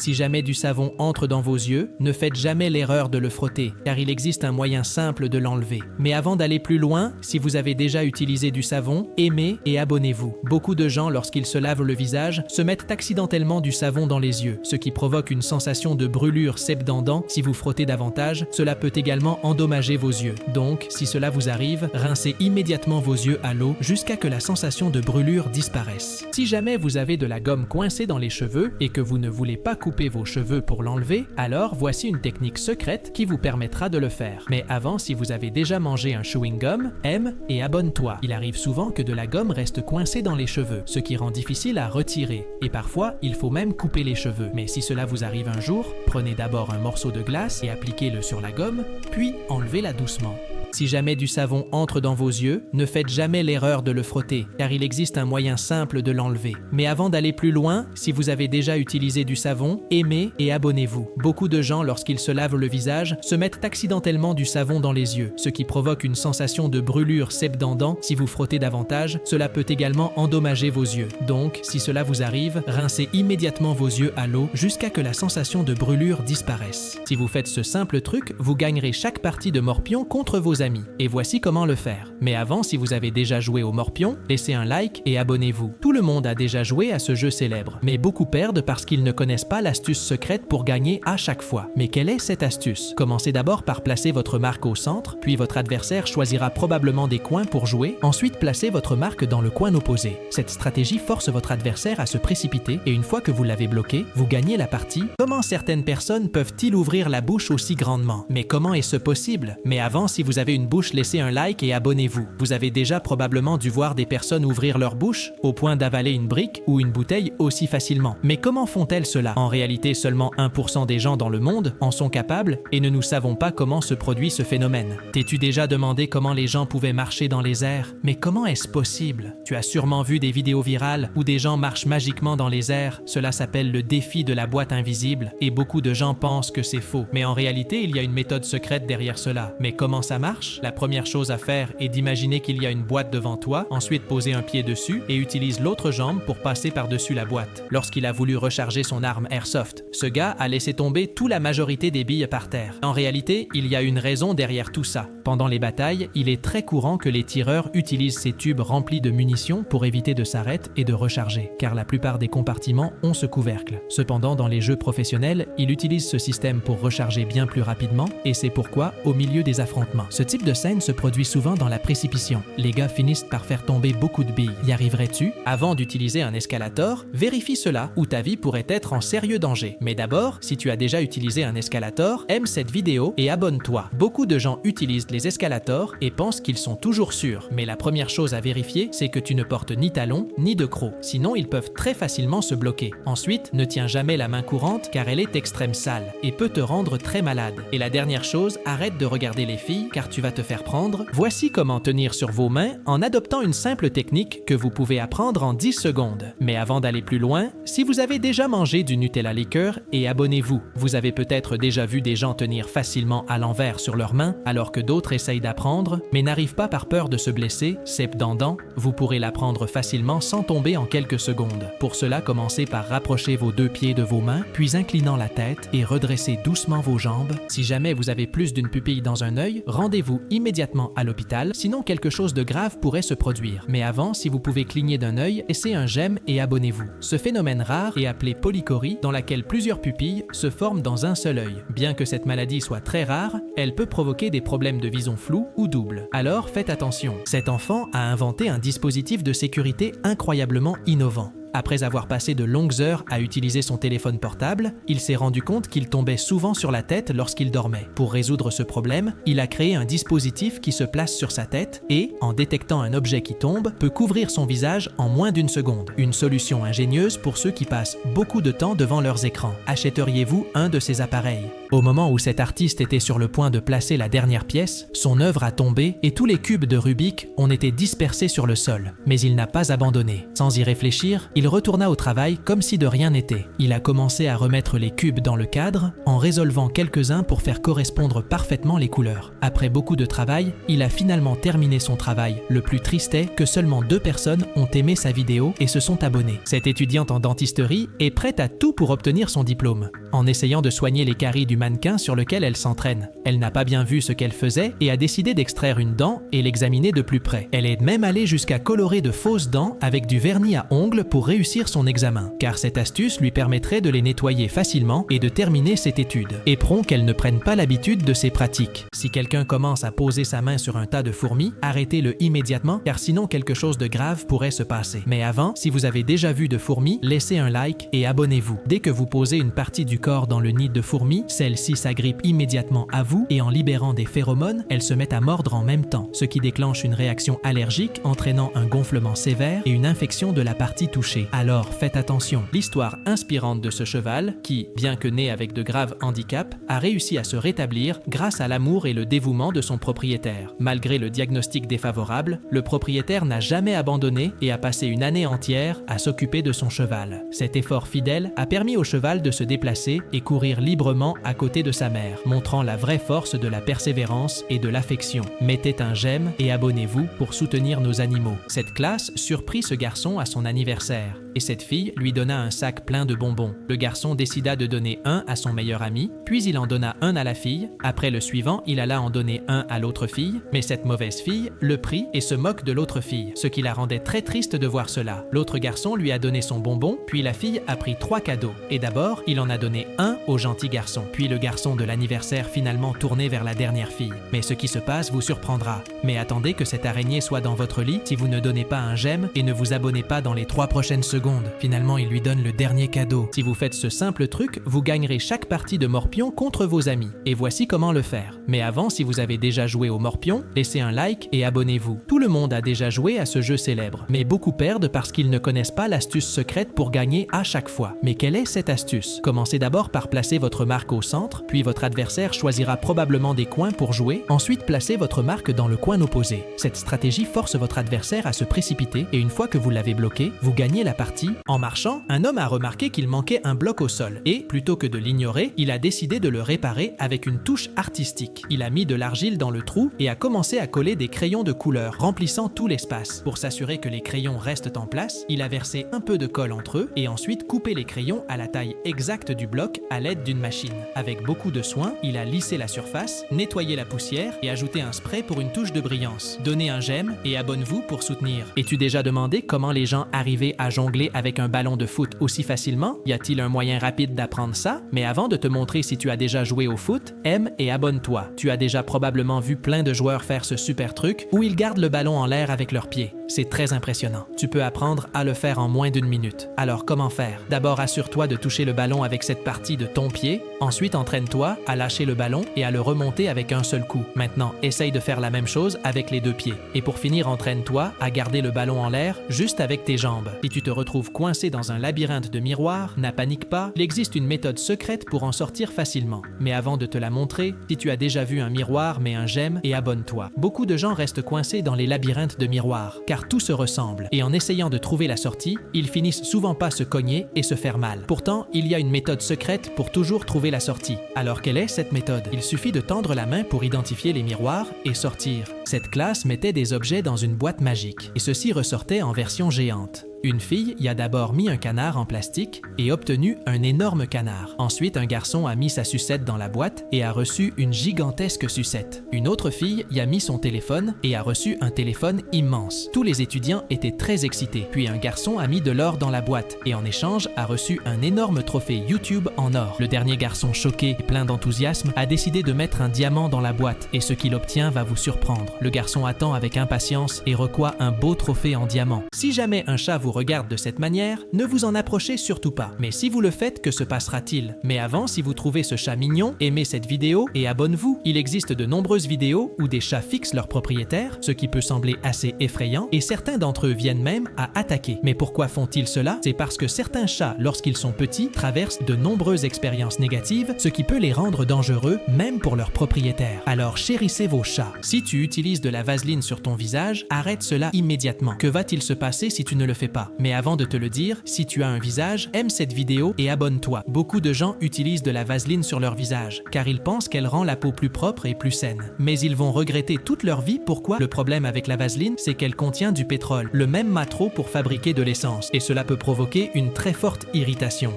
Si jamais du savon entre dans vos yeux, ne faites jamais l'erreur de le frotter, car il existe un moyen simple de l'enlever. Mais avant d'aller plus loin, si vous avez déjà utilisé du savon, aimez et abonnez-vous. Beaucoup de gens, lorsqu'ils se lavent le visage, se mettent accidentellement du savon dans les yeux, ce qui provoque une sensation de brûlure septendant. Si vous frottez davantage, cela peut également endommager vos yeux. Donc, si cela vous arrive, rincez immédiatement vos yeux à l'eau jusqu'à que la sensation de brûlure disparaisse. Si jamais vous avez de la gomme coincée dans les cheveux et que vous ne voulez pas couper vos cheveux pour l'enlever, alors voici une technique secrète qui vous permettra de le faire. Mais avant, si vous avez déjà mangé un chewing-gum, aime et abonne-toi. Il arrive souvent que de la gomme reste coincée dans les cheveux, ce qui rend difficile à retirer. Et parfois, il faut même couper les cheveux. Mais si cela vous arrive un jour, prenez d'abord un morceau de glace et appliquez-le sur la gomme, puis enlevez-la doucement. Si jamais du savon entre dans vos yeux, ne faites jamais l'erreur de le frotter, car il existe un moyen simple de l'enlever. Mais avant d'aller plus loin, si vous avez déjà utilisé du savon, aimez et abonnez-vous. Beaucoup de gens, lorsqu'ils se lavent le visage, se mettent accidentellement du savon dans les yeux, ce qui provoque une sensation de brûlure septendant. Si vous frottez davantage, cela peut également endommager vos yeux. Donc, si cela vous arrive, rincez immédiatement vos yeux à l'eau jusqu'à que la sensation de brûlure disparaisse. Si vous faites ce simple truc, vous gagnerez chaque partie de morpion contre vos amis. Et voici comment le faire. Mais avant, si vous avez déjà joué au morpion, laissez un like et abonnez-vous. Tout le monde a déjà joué à ce jeu célèbre, mais beaucoup perdent parce qu'ils ne connaissent pas l'astuce secrète pour gagner à chaque fois. Mais quelle est cette astuce? Commencez d'abord par placer votre marque au centre, puis votre adversaire choisira probablement des coins pour jouer. Ensuite, placez votre marque dans le coin opposé. Cette stratégie force votre adversaire à se précipiter et une fois que vous l'avez bloqué, vous gagnez la partie. Comment certaines personnes peuvent-ils ouvrir la bouche aussi grandement? Mais comment est-ce possible? Mais avant, si vous avez une bouche, laissez un like et abonnez-vous. Vous avez déjà probablement dû voir des personnes ouvrir leur bouche au point d'avaler une brique ou une bouteille aussi facilement. Mais comment font-elles cela? En réalité, seulement 1% des gens dans le monde en sont capables et ne nous savons pas comment se produit ce phénomène. T'es-tu déjà demandé comment les gens pouvaient marcher dans les airs? Mais comment est-ce possible? Tu as sûrement vu des vidéos virales où des gens marchent magiquement dans les airs. Cela s'appelle le défi de la boîte invisible et beaucoup de gens pensent que c'est faux. Mais en réalité, il y a une méthode secrète derrière cela. Mais comment ça marche? La première chose à faire est d'imaginer qu'il y a une boîte devant toi, ensuite poser un pied dessus et utilise l'autre jambe pour passer par-dessus la boîte. Lorsqu'il a voulu recharger son arme Airsoft, ce gars a laissé tomber toute la majorité des billes par terre. En réalité, il y a une raison derrière tout ça. Pendant les batailles, il est très courant que les tireurs utilisent ces tubes remplis de munitions pour éviter de s'arrêter et de recharger, car la plupart des compartiments ont ce couvercle. Cependant, dans les jeux professionnels, il utilise ce système pour recharger bien plus rapidement et c'est pourquoi, au milieu des affrontements, ce type de scène se produit souvent dans la précipitation. Les gars finissent par faire tomber beaucoup de billes. Y arriverais-tu? Avant d'utiliser un escalator, vérifie cela ou ta vie pourrait être en sérieux danger. Mais d'abord, si tu as déjà utilisé un escalator, aime cette vidéo et abonne-toi. Beaucoup de gens utilisent les escalators et pensent qu'ils sont toujours sûrs. Mais la première chose à vérifier, c'est que tu ne portes ni talons ni de crocs. Sinon, ils peuvent très facilement se bloquer. Ensuite, ne tiens jamais la main courante car elle est extrême sale et peut te rendre très malade. Et la dernière chose, arrête de regarder les filles car tu vas te faire prendre. Voici comment tenir sur vos mains en adoptant une simple technique que vous pouvez apprendre en 10 secondes. Mais avant d'aller plus loin, si vous avez déjà mangé du Nutella liqueur, et abonnez-vous. Vous avez peut-être déjà vu des gens tenir facilement à l'envers sur leurs mains alors que d'autres essayent d'apprendre, mais n'arrivent pas par peur de se blesser. Cependant, vous pourrez l'apprendre facilement sans tomber en quelques secondes. Pour cela, commencez par rapprocher vos deux pieds de vos mains, puis inclinant la tête et redressez doucement vos jambes. Si jamais vous avez plus d'une pupille dans un œil, rendez-vous immédiatement à l'hôpital, sinon quelque chose de grave pourrait se produire. Mais avant, si vous pouvez cligner d'un œil, laissez un j'aime et abonnez-vous. Ce phénomène rare est appelé polychorie, dans laquelle plusieurs pupilles se forment dans un seul œil. Bien que cette maladie soit très rare, elle peut provoquer des problèmes de vision floue ou double. Alors faites attention. Cet enfant a inventé un dispositif de sécurité incroyablement innovant. Après avoir passé de longues heures à utiliser son téléphone portable, il s'est rendu compte qu'il tombait souvent sur la tête lorsqu'il dormait. Pour résoudre ce problème, il a créé un dispositif qui se place sur sa tête et, en détectant un objet qui tombe, peut couvrir son visage en moins d'une seconde. Une solution ingénieuse pour ceux qui passent beaucoup de temps devant leurs écrans. Achèteriez-vous un de ces appareils? Au moment où cet artiste était sur le point de placer la dernière pièce, son œuvre a tombé et tous les cubes de Rubik ont été dispersés sur le sol. Mais il n'a pas abandonné. Sans y réfléchir, il retourna au travail comme si de rien n'était. Il a commencé à remettre les cubes dans le cadre en résolvant quelques-uns pour faire correspondre parfaitement les couleurs. Après beaucoup de travail, il a finalement terminé son travail. Le plus triste est que seulement 2 personnes ont aimé sa vidéo et se sont abonnées. Cette étudiante en dentisterie est prête à tout pour obtenir son diplôme, en essayant de soigner les caries du mannequin sur lequel elle s'entraîne. Elle n'a pas bien vu ce qu'elle faisait et a décidé d'extraire une dent et l'examiner de plus près. Elle est même allée jusqu'à colorer de fausses dents avec du vernis à ongles pour réussir son examen, car cette astuce lui permettrait de les nettoyer facilement et de terminer cette étude. Éperon qu'elle ne prenne pas l'habitude de ces pratiques. Si quelqu'un commence à poser sa main sur un tas de fourmis, arrêtez-le immédiatement, car sinon quelque chose de grave pourrait se passer. Mais avant, si vous avez déjà vu de fourmis, laissez un like et abonnez-vous. Dès que vous posez une partie du corps dans le nid de fourmis, celle-ci s'agrippe immédiatement à vous et en libérant des phéromones, elles se mettent à mordre en même temps, ce qui déclenche une réaction allergique entraînant un gonflement sévère et une infection de la partie touchée. Alors faites attention. L'histoire inspirante de ce cheval, qui, bien que né avec de graves handicaps, a réussi à se rétablir grâce à l'amour et le dévouement de son propriétaire. Malgré le diagnostic défavorable, le propriétaire n'a jamais abandonné et a passé une année entière à s'occuper de son cheval. Cet effort fidèle a permis au cheval de se déplacer et courir librement à côté de sa mère, montrant la vraie force de la persévérance et de l'affection. Mettez un j'aime et abonnez-vous pour soutenir nos animaux. Cette classe surprit ce garçon à son anniversaire et cette fille lui donna un sac plein de bonbons. Le garçon décida de donner un à son meilleur ami, puis il en donna un à la fille. Après le suivant, il alla en donner un à l'autre fille, mais cette mauvaise fille le prit et se moque de l'autre fille, ce qui la rendait très triste de voir cela. L'autre garçon lui a donné son bonbon, puis la fille a pris 3 cadeaux. Et d'abord, il en a donné un au gentil garçon, puis le garçon de l'anniversaire finalement tourné vers la dernière fille. Mais ce qui se passe vous surprendra. Mais attendez que cette araignée soit dans votre lit si vous ne donnez pas un j'aime et ne vous abonnez pas dans les 3 prochaines secondes. Finalement, il lui donne le dernier cadeau. Si vous faites ce simple truc, vous gagnerez chaque partie de morpion contre vos amis. Et voici comment le faire. Mais avant, si vous avez déjà joué au morpion, laissez un like et abonnez-vous. Tout le monde a déjà joué à ce jeu célèbre, mais beaucoup perdent parce qu'ils ne connaissent pas l'astuce secrète pour gagner à chaque fois. Mais quelle est cette astuce? Commencez d'abord par placer votre marque au centre, puis votre adversaire choisira probablement des coins pour jouer. Ensuite, placez votre marque dans le coin opposé. Cette stratégie force votre adversaire à se précipiter et une fois que vous l'avez bloqué, vous gagnez la partie. En marchant, un homme a remarqué qu'il manquait un bloc au sol et, plutôt que de l'ignorer, il a décidé de le réparer avec une touche artistique. Il a mis de l'argile dans le trou et a commencé à coller des crayons de couleur, remplissant tout l'espace. Pour s'assurer que les crayons restent en place, il a versé un peu de colle entre eux et ensuite coupé les crayons à la taille exacte du bloc à l'aide d'une machine. Avec beaucoup de soin, il a lissé la surface, nettoyé la poussière et ajouté un spray pour une touche de brillance. Donnez un j'aime et abonne-vous pour soutenir. Es-tu déjà demandé comment les gens arrivaient à jongler avec un ballon de foot aussi facilement? Y a-t-il un moyen rapide d'apprendre ça? Mais avant de te montrer si tu as déjà joué au foot, aime et abonne-toi. Tu as déjà probablement vu plein de joueurs faire ce super truc où ils gardent le ballon en l'air avec leurs pieds. C'est très impressionnant. Tu peux apprendre à le faire en moins d'1 minute. Alors comment faire? D'abord, assure-toi de toucher le ballon avec cette partie de ton pied. Ensuite, entraîne-toi à lâcher le ballon et à le remonter avec un seul coup. Maintenant, essaye de faire la même chose avec les 2 pieds. Et pour finir, entraîne-toi à garder le ballon en l'air juste avec tes jambes. Si tu te retrouves coincé dans un labyrinthe de miroirs, ne panique pas, il existe une méthode secrète pour en sortir facilement. Mais avant de te la montrer, si tu as déjà vu un miroir, mets un j'aime et abonne-toi. Beaucoup de gens restent coincés dans les labyrinthes de miroirs, car tout se ressemble. Et en essayant de trouver la sortie, ils finissent souvent par se cogner et se faire mal. Pourtant, il y a une méthode secrète pour toujours trouver la sortie. Alors quelle est cette méthode? Il suffit de tendre la main pour identifier les miroirs et sortir. Cette classe mettait des objets dans une boîte magique, et ceux-ci ressortaient en version géante. Une fille y a d'abord mis un canard en plastique et obtenu un énorme canard. Ensuite, un garçon a mis sa sucette dans la boîte et a reçu une gigantesque sucette. Une autre fille y a mis son téléphone et a reçu un téléphone immense. Tous les étudiants étaient très excités. Puis un garçon a mis de l'or dans la boîte et en échange a reçu un énorme trophée YouTube en or. Le dernier garçon, choqué et plein d'enthousiasme, a décidé de mettre un diamant dans la boîte et ce qu'il obtient va vous surprendre. Le garçon attend avec impatience et reçoit un beau trophée en diamant. Si jamais un chat vous regarde de cette manière, ne vous en approchez surtout pas. Mais si vous le faites, que se passera-t-il? Mais avant, si vous trouvez ce chat mignon, aimez cette vidéo et abonne-vous. Il existe de nombreuses vidéos où des chats fixent leur propriétaire, ce qui peut sembler assez effrayant, et certains d'entre eux viennent même à attaquer. Mais pourquoi font-ils cela? C'est parce que certains chats, lorsqu'ils sont petits, traversent de nombreuses expériences négatives, ce qui peut les rendre dangereux, même pour leur propriétaire. Alors chérissez vos chats. Si tu utilises de la vaseline sur ton visage, arrête cela immédiatement. Que va-t-il se passer si tu ne le fais pas? pas. Mais avant de te le dire, si tu as un visage, aime cette vidéo et abonne-toi. Beaucoup de gens utilisent de la vaseline sur leur visage, car ils pensent qu'elle rend la peau plus propre et plus saine. Mais ils vont regretter toute leur vie. Pourquoi? Le problème avec la vaseline, c'est qu'elle contient du pétrole, le même mâteau pour fabriquer de l'essence, et cela peut provoquer une très forte irritation.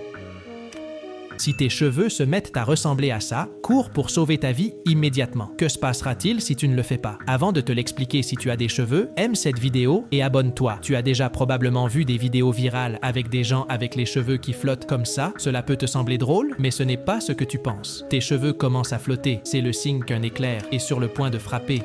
Si tes cheveux se mettent à ressembler à ça, cours pour sauver ta vie immédiatement. Que se passera-t-il si tu ne le fais pas? Avant de te l'expliquer si tu as des cheveux, aime cette vidéo et abonne-toi. Tu as déjà probablement vu des vidéos virales avec des gens avec les cheveux qui flottent comme ça. Cela peut te sembler drôle, mais ce n'est pas ce que tu penses. Tes cheveux commencent à flotter, c'est le signe qu'un éclair est sur le point de frapper.